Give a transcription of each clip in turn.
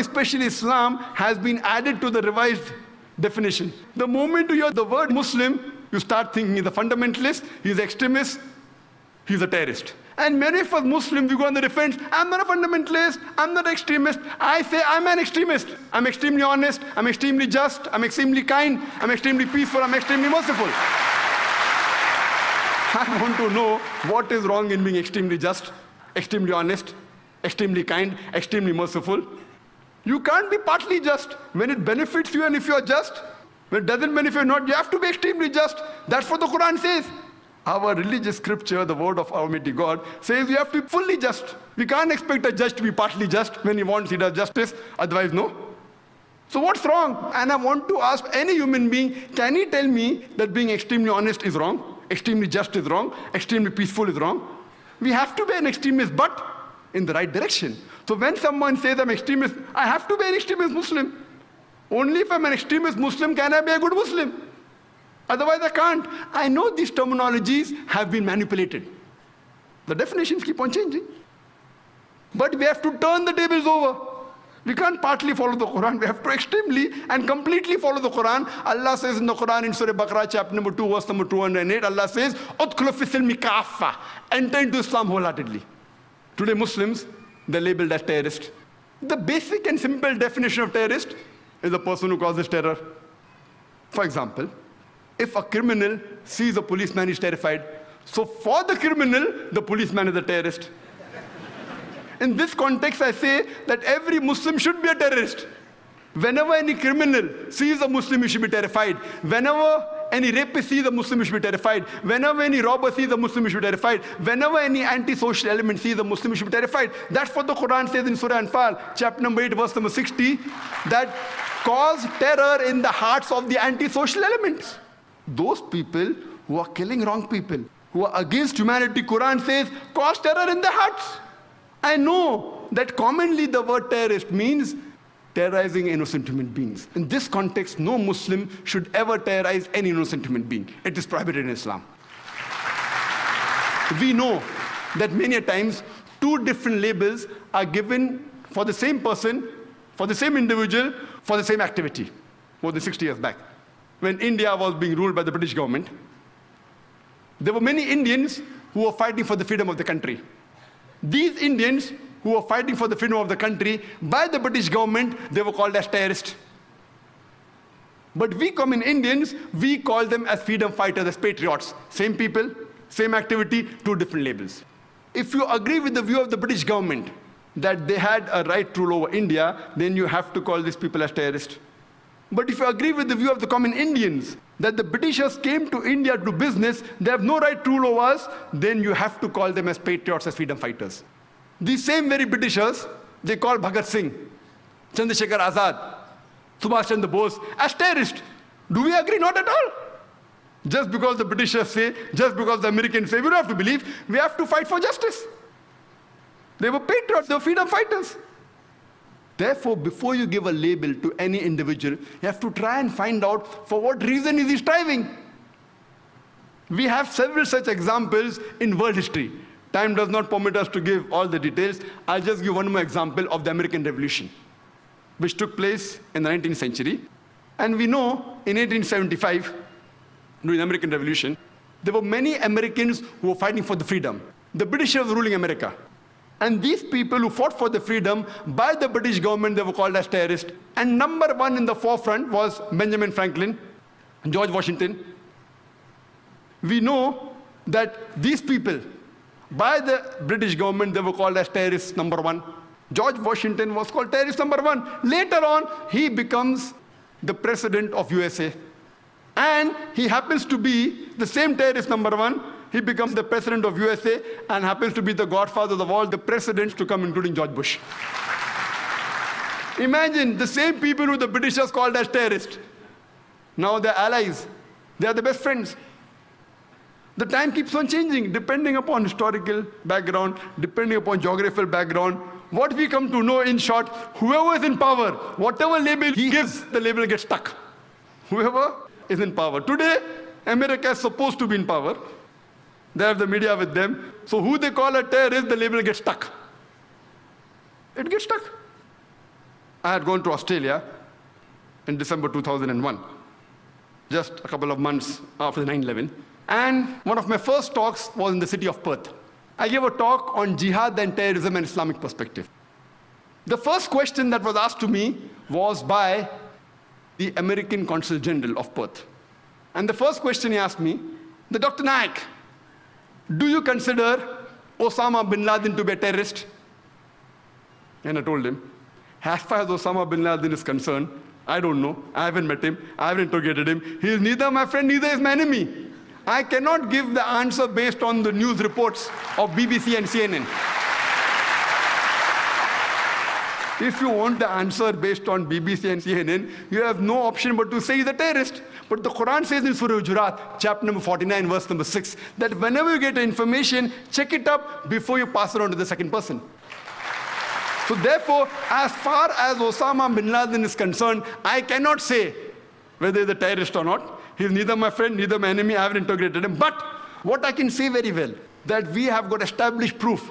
especially Islam, has been added to the revised definition. The moment you hear the word Muslim, you start thinking he's a fundamentalist, he's an extremist, he's a terrorist. And many of us Muslims, we go on the defense, I'm not a fundamentalist, I'm not an extremist. I say I'm an extremist. I'm extremely honest, I'm extremely just, I'm extremely kind, I'm extremely peaceful, I'm extremely merciful. I want to know what is wrong in being extremely just, extremely honest, extremely kind, extremely merciful. You can't be partly just when it benefits you, and if you're just. When it doesn't benefit you not, you have to be extremely just. That's what the Quran says. Our religious scripture, the word of Almighty God, says you have to be fully just. We can't expect a judge to be partly just. When he wants, he does justice. Otherwise, no. So what's wrong? And I want to ask any human being, can he tell me that being extremely honest is wrong? Extremely just is wrong? Extremely peaceful is wrong? We have to be an extremist, but in the right direction. So when someone says I'm extremist, I have to be an extremist Muslim. Only if I'm an extremist Muslim can I be a good Muslim. Otherwise I can't. I know these terminologies have been manipulated. The definitions keep on changing. But we have to turn the tables over. We can't partly follow the Quran. We have to extremely and completely follow the Quran. Allah says in the Quran in Surah Baqarah chapter number 2 verse number 208, Allah says, "Udkhulu fi silmi kaffa." Enter into Islam wholeheartedly. Today Muslims, they're labeled as terrorists. The basic and simple definition of terrorist is a person who causes terror. For example, if a criminal sees a policeman, he's terrified. So for the criminal, the policeman is a terrorist. In this context, I say that every Muslim should be a terrorist. Whenever any criminal sees a Muslim, he should be terrified. Whenever any rapist sees a Muslim, he should be terrified. Whenever any robber sees a Muslim, he should be terrified. Whenever any anti-social element sees a Muslim, he should be terrified. That's what the Quran says in Surah Anfal, chapter number 8, verse number 60, that cause terror in the hearts of the anti-social elements. Those people who are killing wrong people, who are against humanity, Quran says, cause terror in their hearts. I know that commonly the word terrorist means terrorizing innocent human beings. In this context, no Muslim should ever terrorize any innocent human being. It is prohibited in Islam. We know that many a times, two different labels are given for the same person, for the same individual, for the same activity, more than 60 years back. When India was being ruled by the British government, there were many Indians who were fighting for the freedom of the country. These Indians who were fighting for the freedom of the country, by the British government, they were called as terrorists. But we common Indians, we call them as freedom fighters, as patriots. Same people, same activity, two different labels. If you agree with the view of the British government that they had a right to rule over India, then you have to call these people as terrorists. But if you agree with the view of the common Indians that the Britishers came to India to do business, they have no right to rule over us, then you have to call them as patriots, as freedom fighters. These same very Britishers, they call Bhagat Singh, Chandrasekhar Azad, Subhash Chandra Bose as terrorists. Do we agree? Not at all. Just because the Britishers say, just because the Americans say, we don't have to believe, we have to fight for justice. They were patriots, they were freedom fighters. Therefore, before you give a label to any individual, you have to try and find out for what reason is he striving. We have several such examples in world history. Time does not permit us to give all the details. I'll just give one more example of the American Revolution, which took place in the 19th century. And we know in 1875, during the American Revolution, there were many Americans who were fighting for the freedom. The Britishers were ruling America. And these people who fought for the freedom by the British government, they were called as terrorists. And number one in the forefront was Benjamin Franklin, George Washington. We know that these people, by the British government, they were called as terrorists number one. George Washington was called terrorist number one. Later on, he becomes the president of USA. And he happens to be the same terrorist number one. He becomes the president of USA and happens to be the godfather of all the presidents to come, including George Bush. Imagine the same people who the Britishers called as terrorists. Now they're allies. They are the best friends. The time keeps on changing, depending upon historical background, depending upon geographical background. What we come to know, in short, whoever is in power, whatever label he gives, the label gets stuck. Whoever is in power. Today, America is supposed to be in power. They have the media with them. So who they call a terrorist, the label gets stuck. It gets stuck. I had gone to Australia in December 2001, just a couple of months after the 9/11. And one of my first talks was in the city of Perth. I gave a talk on jihad and terrorism and Islamic perspective. The first question that was asked to me was by the American Consul General of Perth. And the first question he asked me, Dr. Naik, do you consider Osama bin Laden to be a terrorist? And I told him, as far as Osama bin Laden is concerned, I don't know. I haven't met him. I haven't interrogated him. He is neither my friend, neither is my enemy. I cannot give the answer based on the news reports of BBC and CNN. If you want the answer based on BBC and CNN, you have no option but to say he's a terrorist. But the Quran says in Surah Hujurat, chapter number 49, verse number 6, that whenever you get information, check it up before you pass it on to the second person. So therefore, as far as Osama bin Laden is concerned, I cannot say whether he's a terrorist or not. He's neither my friend, neither my enemy. I haven't integrated him. But what I can say very well, that we have got established proof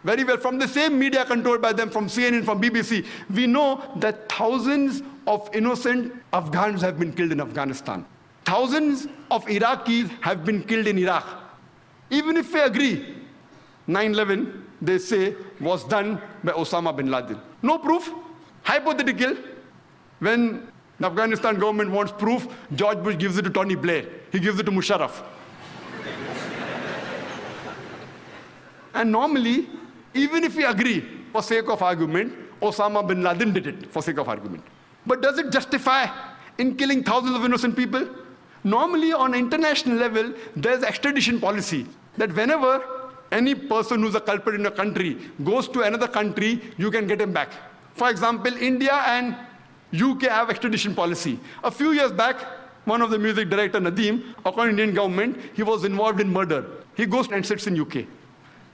very well from the same media controlled by them, from CNN, from BBC. We know that thousands of innocent Afghans have been killed in Afghanistan. Thousands of Iraqis have been killed in Iraq. Even if we agree, 9/11, they say, was done by Osama bin Laden. No proof, hypothetical. When the Afghanistan government wants proof, George Bush gives it to Tony Blair. He gives it to Musharraf. And normally, even if we agree, for sake of argument, Osama bin Laden did it, for sake of argument. But does it justify in killing thousands of innocent people? Normally, on an international level, there's extradition policy, that whenever any person who's a culprit in a country goes to another country, you can get him back. For example, India and UK have extradition policy. A few years back, one of the music director, Nadeem, according to Indian government, he was involved in murder. He goes and sits in UK.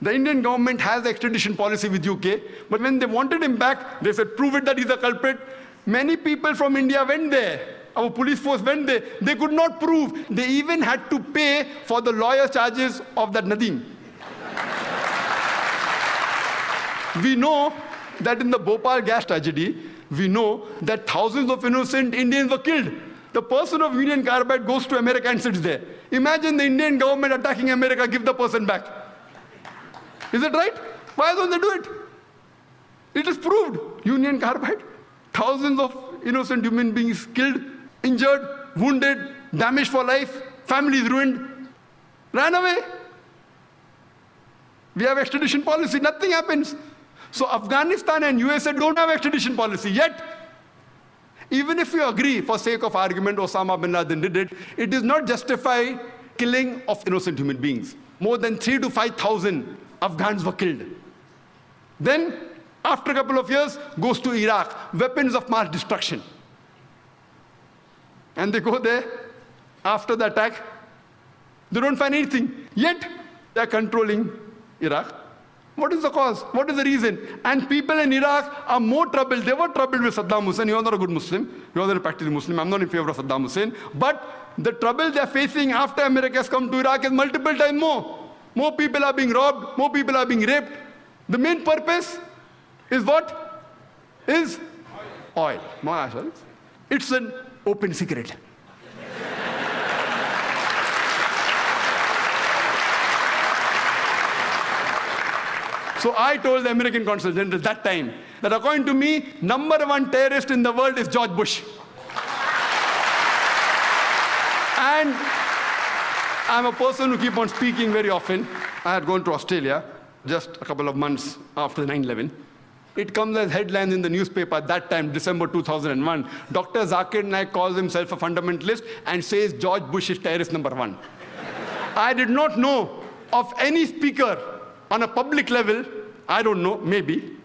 The Indian government has the extradition policy with UK, but when they wanted him back, they said, prove it that he's a culprit. Many people from India went there. Our police force went there. They could not prove. They even had to pay for the lawyer charges of that Nadeem. We know that in the Bhopal gas tragedy, we know that thousands of innocent Indians were killed. The person of Union Carbide goes to America and sits there. Imagine the Indian government attacking America, give the person back. Is it right? Why don't they do it? It is proved. Union Carbide, thousands of innocent human beings killed, injured, wounded, damaged for life, families ruined, ran away. We have extradition policy, nothing happens. So Afghanistan and USA don't have extradition policy yet. Even if you agree, for sake of argument, Osama bin Laden did it, it does not justify killing of innocent human beings. More than 3,000 to 5,000 Afghans were killed. Then, after a couple of years, goes to Iraq, weapons of mass destruction. And they go there, after the attack, they don't find anything. Yet, they're controlling Iraq. What is the cause? What is the reason? And people in Iraq are more troubled. They were troubled with Saddam Hussein. You're not a good Muslim. You're not a practicing Muslim. I'm not in favor of Saddam Hussein. But the trouble they're facing after America has come to Iraq is multiple times more. More people are being robbed. More people are being raped. The main purpose is what? Is oil. It's an open secret. So I told the American Consul General at that time that according to me, #1 terrorist in the world is George Bush. And I'm a person who keeps on speaking very often. I had gone to Australia just a couple of months after 9/11. It comes as headlines in the newspaper at that time, December 2001. Dr. Zakir Naik calls himself a fundamentalist and says George Bush is terrorist #1. I did not know of any speaker on a public level, I don't know, maybe,